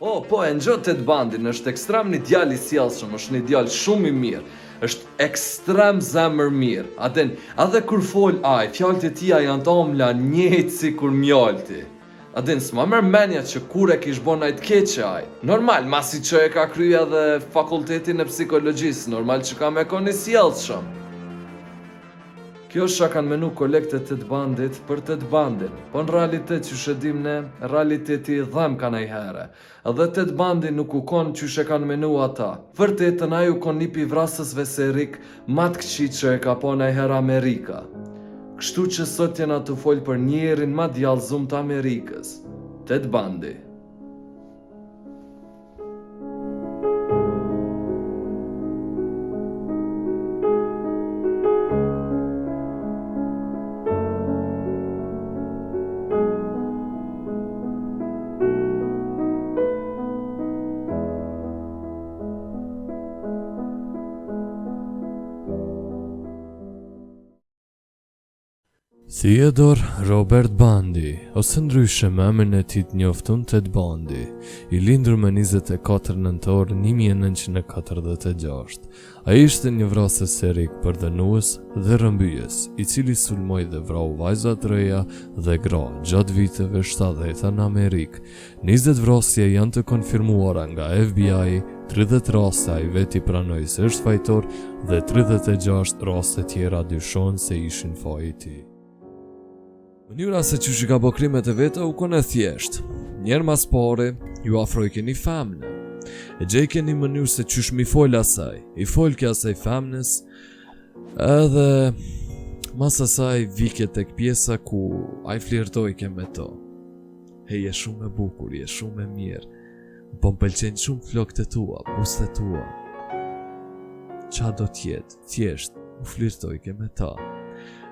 Po e nxo Ted Bundyn, është ekstrem një djalë i sjellshëm, është një djalë shumë i mirë, është ekstrem zemër mirë. Edhe kur fol ai, fjalët e tia janë të omla njëjtë si kur mjalti. S'ma merr mendja që kur e kish bon ai të keqe ai. Normal, masi që e ka krye edhe fakultetin e psikologjisë, normal që ka me kon i sjellshëm. Kjo është që kanë menu kolektet Ted Bundit për Ted Bundyn, po në realitet që shëdim ne, realiteti i dhem ka najhere. Edhe Ted Bundy nuk u konë që shë kanë menu ata. Vërtetën ai u konë një pi vrasësve serik matë këqi që e ka po najher Amerika. Kështu që sot jena të folë për njerin ma djallëzum të Amerikës, Ted Bundy. Theodore Robert Bundy, ose ndryshe me emrin e tij të njoftun Ted Bundy, i lindur me 24 nëntor 1946. Ai ishte një vrasës serik përdhënues dhe rrëmbyes, i cili sulmoi dhe vrau vajza të reja dhe gra gjatë viteve 70 në Amerikë. 20 vrasje janë të konfirmuara nga FBI, 30 raste ai veti pranoi se është fajtor dhe 36 raste tjera dyshohen se ishin faji i tij. Mënyra se që ka bo krimet e veta u kone thjesht. Njerë mas pare, ju afroj keni femne. E gjej keni mënyrë se qysh mi fol asaj. I fol ke asaj femnes, edhe mas asaj vike tek pjesa ku a i flirtoj ke me to. Hej, je shumë e bukur, je shumë e mirë. Po më pëlqenjë shumë flokët e tua, buste tua. Qa do tjetë, thjesht, u flirtoj ke me ta.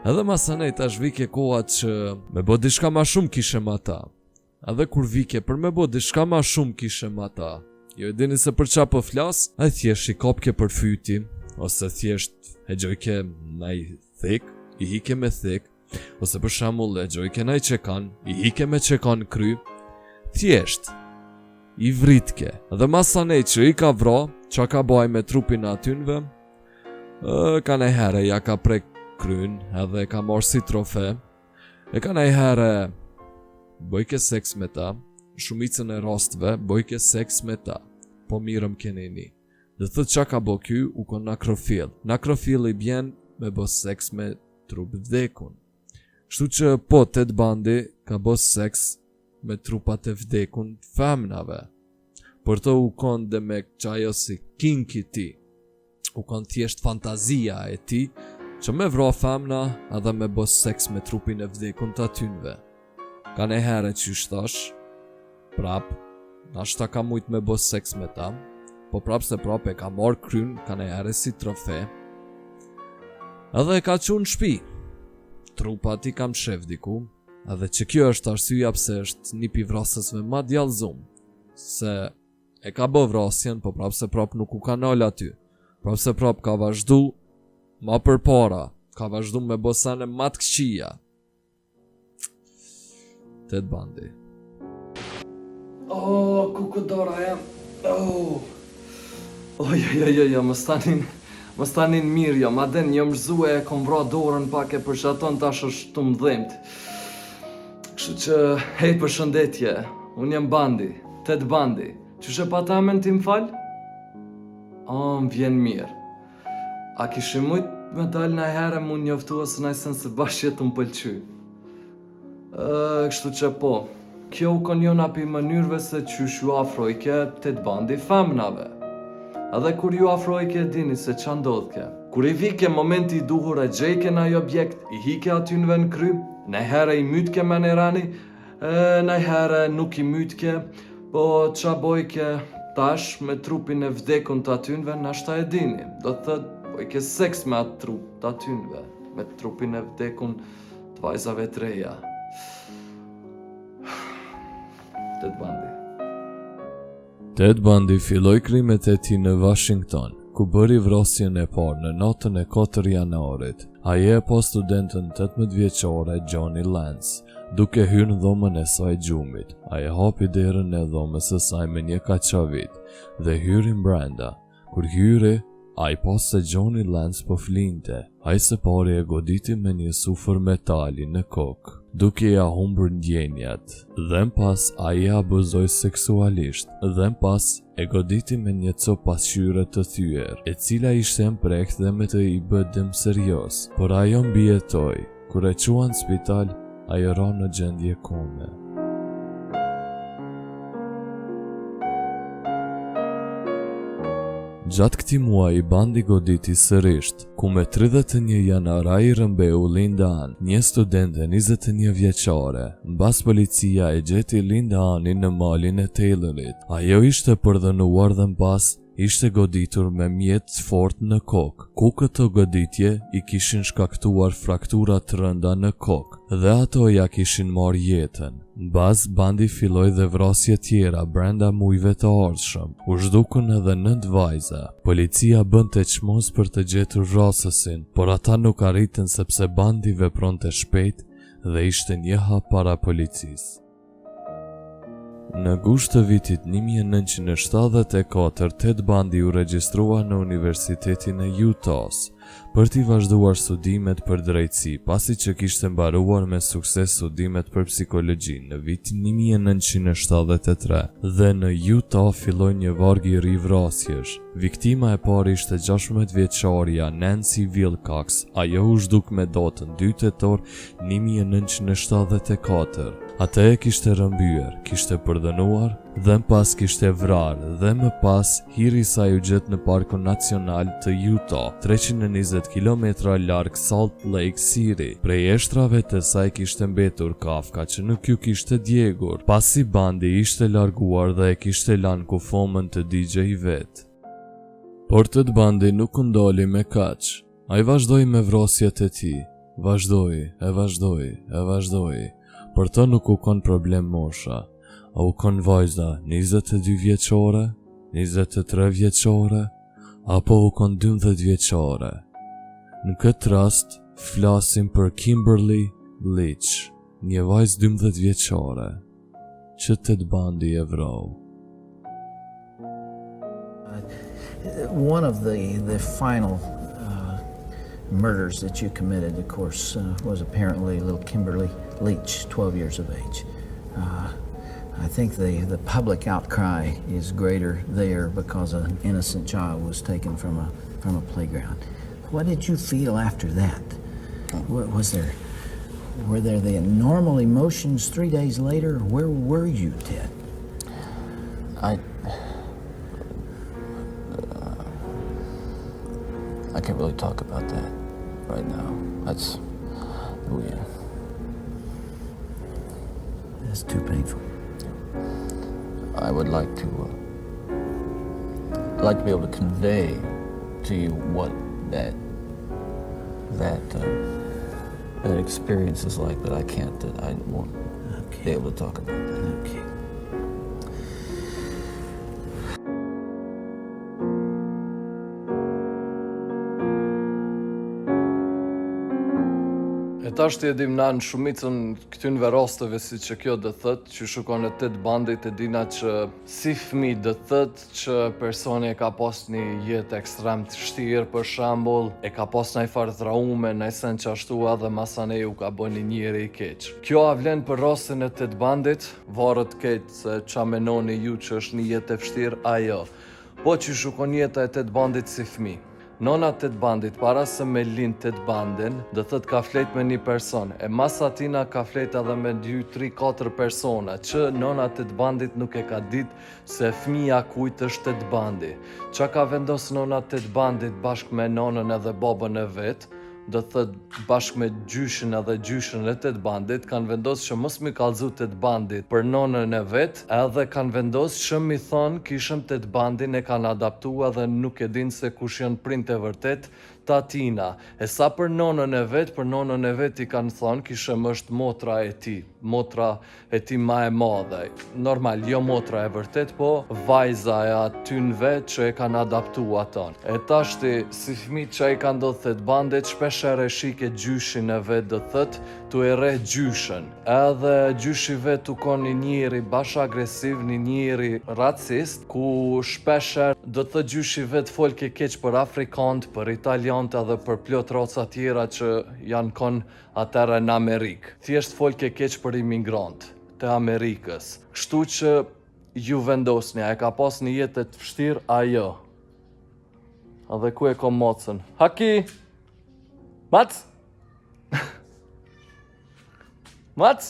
Edhe masanej tash vike koha që me bo dishka ma shumë kishem ata. Edhe kur vike për me bo dishka ma shumë kishem ata. Jo e dini se për qa po flas, a thjesht i kopke për fyti, ose thjesht e gjojke naj thik, i hike me thik, ose për shamull e gjojke naj qekan, i hike me qekan kry, thjesht i vritke. Edhe masanej që i ka vra, qa ka baj me trupin atynve, ka nejhere ja ka prek kryn, edhe ka marrë si trofe, e ka najhere bojke seks me ta, shumicën e rastve bojke seks me ta, po mirëm keneni. Dhe thët qa ka bo ky, u kon nakrofil. Nakrofil i bjen me bo seks me trup vdekun. Shtu që po Ted Bundy ka bo seks me trupat e vdekun femnave. Për to u kon dhe me qajo si kinki ti, u kon thjesht fantazia e ti, që me vra femna edhe me bo seks me trupin e vdekun të atynve. Ka ne here që shtash, prap, nashta ka mujt me bo seks me ta, po prap se prap e ka marrë kryn, ka ne here si trofe, edhe e ka qunë shpi. Trupat i kam shef diku, edhe që kjo është arsyeja pse është një pi vrasësve ma djallëzum, se e ka bo vrasjen, po prap se prap nuk u ka nal aty, prap se prap ka vazhdu, ma për para, ka vazhdu me bosane matë këqia. Ted Bundy. Ku dora jam. Më stanin mirë jam, aden një mërzue e kom vra dorën pak e përshaton tash është të mdhimt. Kështu që, hej përshëndetje, unë jam Bundy, Ted Bundy. Qyshe pa ta men ti më falë? Më vjen mirë. A kishim mujt me dal na herë mu njoftu ose najsen se bashkë të më pëlqy. Kështu që po, kjo u kon jona pi mënyrve se qysh ju afrojke Ted Bundy femnave. Edhe kur ju afrojke dini se qa ndodhke. Kur i vike momenti i duhur e gjejke na i objekt, i hike atynve në kry, najhere i mytke me në rani, najhere nuk i mytke, po qa bojke tash me trupin e vdekun të atynve nashta e dini. Do të thët, bojke seks me atë trup të atynve, me trupin e vdekun të vajzave të reja. Ted Bundy. Ted Bundy filloi krimet e tij në Washington, ku bëri vrasjen e parë në natën e 4 janarit. Ajo e pa studentën 18 vjeçare Johnny Lance, duke hyrë në dhomën e saj gjumit. Ajo hapi derën e dhomës së saj me një kaçavit dhe hyri brenda. Kur hyri, ai pas se Johnny Lance po flinte, ai së pari e goditi me një sufër metali në kokë, duke ja humbur ndjenjat, dhe pas ai e abuzoi seksualisht, dhe pas e goditi me një copë pasqyre të thyer, e cila ishte mprekt dhe me të i bë dëm serioz, por ajo mbijetoi. Kur e quan në spital, ajo ra në gjendje kome. Gjatë këtij muaji Bundy goditi sërisht, ku me 31 janar ai rëmbeu Linda, një studente 21 vjeçare. Mbas policia e gjeti Linda në malin e Taylorit. Ajo ishte përdhënuar dhe mbas ishte goditur me mjet fort në kokë, ku këto goditje i kishin shkaktuar fraktura të rënda në kokë dhe ato ja kishin marrë jetën. Mbas Bundy filloi dhe vrasje tjera brenda muajve të ardhshëm. U zhdukën edhe 9 vajza. Policia bënte çmos për të gjetur vrasësin, por ata nuk arritën sepse Bundy vepronte shpejt dhe ishte një hap para policisë. Në gusht të vitit 1974, Ted Bundy u regjistrua në Universitetin e Utahs për t'i vazhduar studimet për drejtësi, pasi që kishte mbaruar me sukses studimet për psikologji në vitin 1973, dhe në Utah filloi një varg i ri vrasjesh. Viktima e parë ishte 16 vjeçaria Nancy Wilcox. Ajo u zhduk me datën 2 tetor 1974. Atë e kishte rëmbyer, kishte përdhënuar dhe më pas kishte vrarë, dhe më pas hiri sa u gjet në Parkun Nacional të Utah, 320 km larg Salt Lake City. Prej eshtrave të saj kishte mbetur kafka që nuk ju kishte djegur, pasi Bundy ishte larguar dhe e kishte lanë kufomën të DJ vet. Por Ted Bundy nuk u ndali me kaq. Ai vazhdoi me vrasjet e tij. Vazhdoi. Për të nuk u kon problem mosha. A u kon vajza 22 vjeçare, 23 vjeçare, apo u kon 12 vjeçare. Në këtë rast, flasim për Kimberly Leach, një vajzë 12 vjeçare, që Ted Bundy e vrau. One of the final murders that you committed, of course, was apparently little Kimberly Leach, 12 years of age. I think the public outcry is greater there because an innocent child was taken from a playground. What did you feel after that? Were there the normal emotions 3 days later? Where were you, Ted? I can't really talk about that right now. That's too painful. I would like to be able to convey to you what that experience is like, but I won't be able to talk about that. Okay. Tash e dim na në shumicën këtynve rasteve si që kjo dë thët, që shukon e Ted Bundy të dina që si fëmijë dë thët që personi e ka pas një jetë ekstrem të shtirë, për shembull, e ka pas një farë traume, në sen që ashtu edhe masanej u ka bën një njeri i keq. Kjo a vlen për rastin e Ted Bundyt, varet keq se qa menoni ju që është një jetë e vështirë, ajo. Po që shukon jeta e Ted Bundyt si fëmijë. Nona Ted Bundyt, para se me lind Ted Bundyn, dhe thët ka flet me një person, e mas atina ka flet edhe me 2, 3, 4 persona, që nona Ted Bundyt nuk e ka dit se fëmija kujt është Ted Bundy. Qa ka vendos nona Ted Bundyt bashkë me nonën edhe babën e vetë, dhe thët bashkë me gjyshin edhe gjyshin e Ted Bundyt, kanë vendos që mos mi kallzu Ted Bundyt për nonën e vetë, edhe kanë vendos që mi thonë kishëm Ted Bundyn e kanë adaptua dhe nuk e din se kush janë print e vërtet tatina. E sa për nonën e vet i kanë thonë kishëm është motra e ti ma e madhe. Normal, jo motra e vërtet, po vajza e atynve që e kanë adaptu aton. E tashti, si fëmijët që i kanë ndodhur thet bandet, shpeshere shike gjyshin e vet do thët, tu e re gjyshën. Edhe gjyshi vet u kon një njeri bash agresiv, një njeri racist, ku shpesher do të gjyshi vet fol keq për afrikant, për italiant edhe për plot raca tjera që janë kon atëra në Amerikë. Thjesht fol keq për imigrant të Amerikës. Kështu që ju vendosni, a e ka pas një jetë të vështirë ajo. Edhe ku e kom mocën? Haki! Mac! Mac!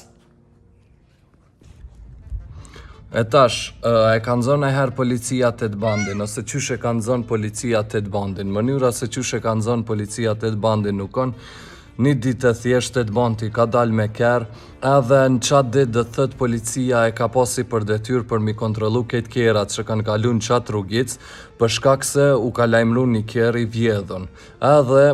E tash, e kanë zonë e herë policia të bandin, ose qysh e kanë zonë policia të bandin. Mënyra se qysh e kanë zonë policia të bandin nuk on, një ditë e thjesht të bandi ka dal me kerë, edhe në qatë ditë dhe thët policia e ka pasi për detyr për mi kontrolu këtë kerat që kanë kalu në qatë rrugic, për shkak se u ka lajmru një kerë i vjedhun. Edhe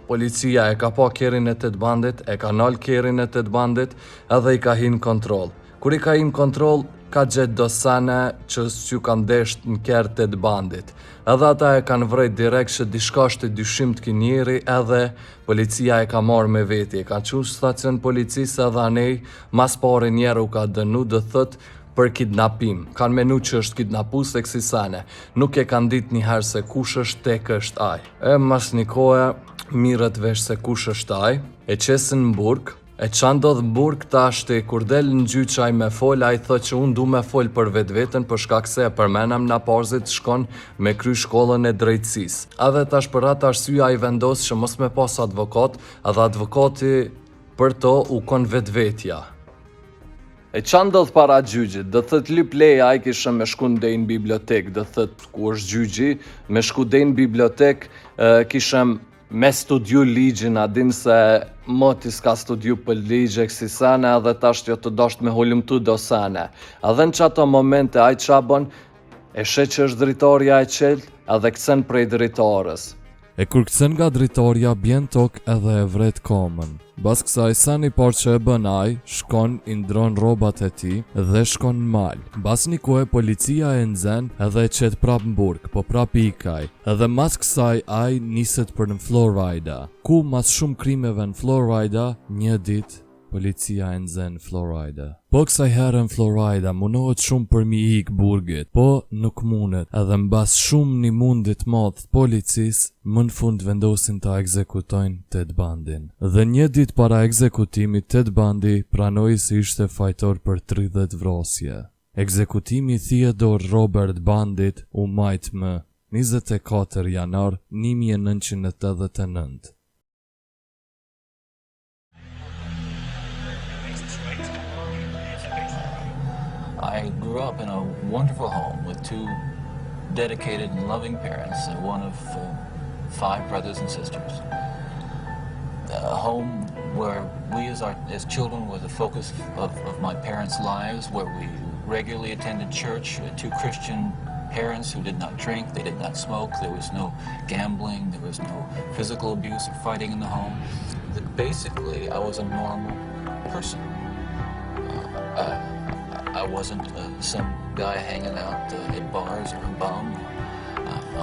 policia e ka pa kerin e të bandit, e ka nal kerin e të bandit, edhe i ka hin kontrol. Kur i ka hin kontrol, ka gjetë dosane që s'ju kanë desht në kerë të bandit. Edhe ata e kanë vrejt direkt që dishka është dyshim të kinjeri, edhe policia e ka marrë me veti. E ka qush stacion policisë edhe anej, mas pare njerë u ka dënu dhe thët për kidnapim. Kanë menu që është kidnapus e kësi sane. Nuk e kanë dit njëherë se kush është tek është aj. E mas një kohë, mirët vesh se kush është aj, e qesin në burg. E qa ndodhë në burg tashti, kur del në gjyqaj me fol, a i thë që unë du me fol për vetë për shkak se e përmenam në parzit shkon me kry shkollën e drejtsis. Edhe tash për atë arsye a i vendos që mos me pas advokat, edhe advokati për to u kon vetvetja. E qa ndodhë para gjyqit, dhe thët lyp leja a i kishë me shku ndej në bibliotek, dhe thët ku është gjyqi, me shku ndej në bibliotek kishëm me studiu ligjin, a din se moti s'ka studiu për ligje kësi sene, edhe tasht jo të dasht me hulumtu do sene. Edhe në qato momente a i qabon, e she që është dritarja e qelt, edhe këtën prej dritarës. E kur këtën nga dritarja, bjen tok edhe e vret komën. Bas kësaj sani par që e bën aj, shkon, i ndron robat e ti dhe shkon në mal. Bas një kohë policia e nxen edhe e qet prap në burg, po prap i ikaj. Edhe mas kësaj aj niset për në Florida, ku mas shumë krimeve në Florida, një dit policia e nxen Florida. Po kësaj herë në Florida munohet shumë për mi ik burgit, po nuk mundet, edhe mbas shumë një mundit madh të policis, më në fund vendosin ta ekzekutojnë Ted Bundyn. Dhe një dit para ekzekutimit, Ted Bundy pranoi se ishte fajtor për 30 vrasje. Ekzekutimi Theodore Robert Bundyt u majt më 24 janar 1989. I grew up in a wonderful home with two dedicated and loving parents, one of 5 brothers and sisters. A home where we as children were the focus of my parents' lives, where we regularly attended church, 2 Christian parents who did not drink, they did not smoke, there was no gambling, there was no physical abuse or fighting in the home. Basically, I was a normal person. I wasn't some guy hanging out at bars or a bum.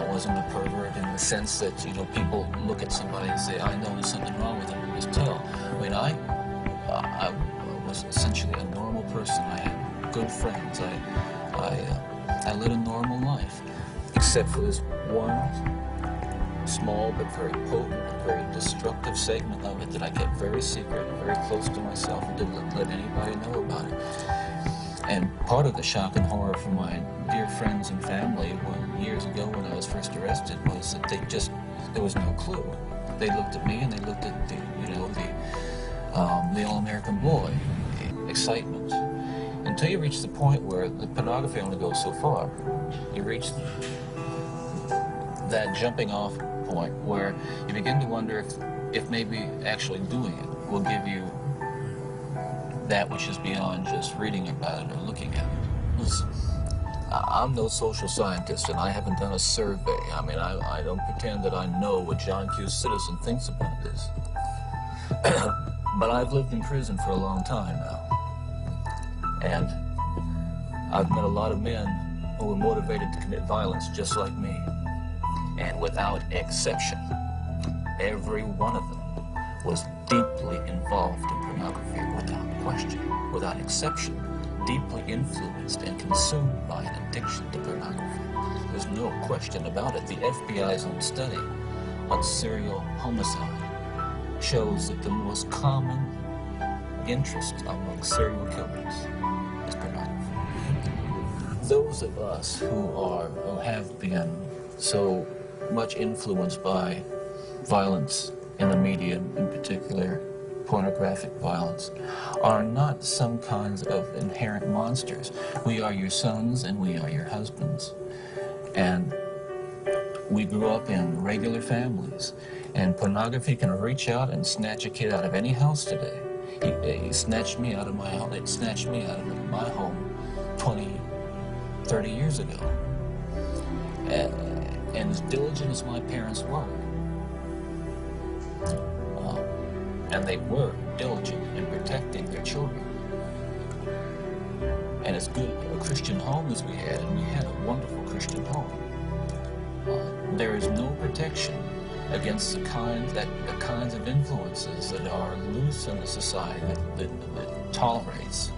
I wasn't a pervert in the sense that, people look at somebody and say, I know there's something wrong with him, you just tell. I mean, I was essentially a normal person. I had good friends. I led a normal life, except for this one small but very potent, very destructive segment of it that I kept very secret, very close to myself, and didn't let anybody know about it. And part of the shock and horror for my dear friends and family years ago when I was first arrested was that there was no clue. They looked at me and they looked at the all-American boy, excitement. Until you reach the point where the pornography only goes so far. You reach that jumping off point where you begin to wonder if maybe actually doing it will give you that which is beyond just reading about it or looking at it. I'm no social scientist, and I haven't done a survey. I mean, I don't pretend that I know what John Q. Citizen thinks about this. But I've lived in prison for a long time now. And I've met a lot of men who were motivated to commit violence just like me. And without exception, every one of them was deeply involved in pornography, without question, without exception, deeply influenced and consumed by an addiction to pornography. There's no question about it. The FBI's own study on serial homicide shows that the most common interest among serial killers is pornography. Those of us who have been so much influenced by violence in the media, in particular pornographic violence, are not some kinds of inherent monsters. We are your sons and we are your husbands. And we grew up in regular families, and pornography can reach out and snatch a kid out of any house today. He snatched me out of my home. It snatched me out of my home 20, 30 years ago. And as diligent as my parents were, and they were diligent in protecting their children, and as good a Christian home as we had, and we had a wonderful Christian home, there is no protection against the kinds of influences that are loose in a society that tolerates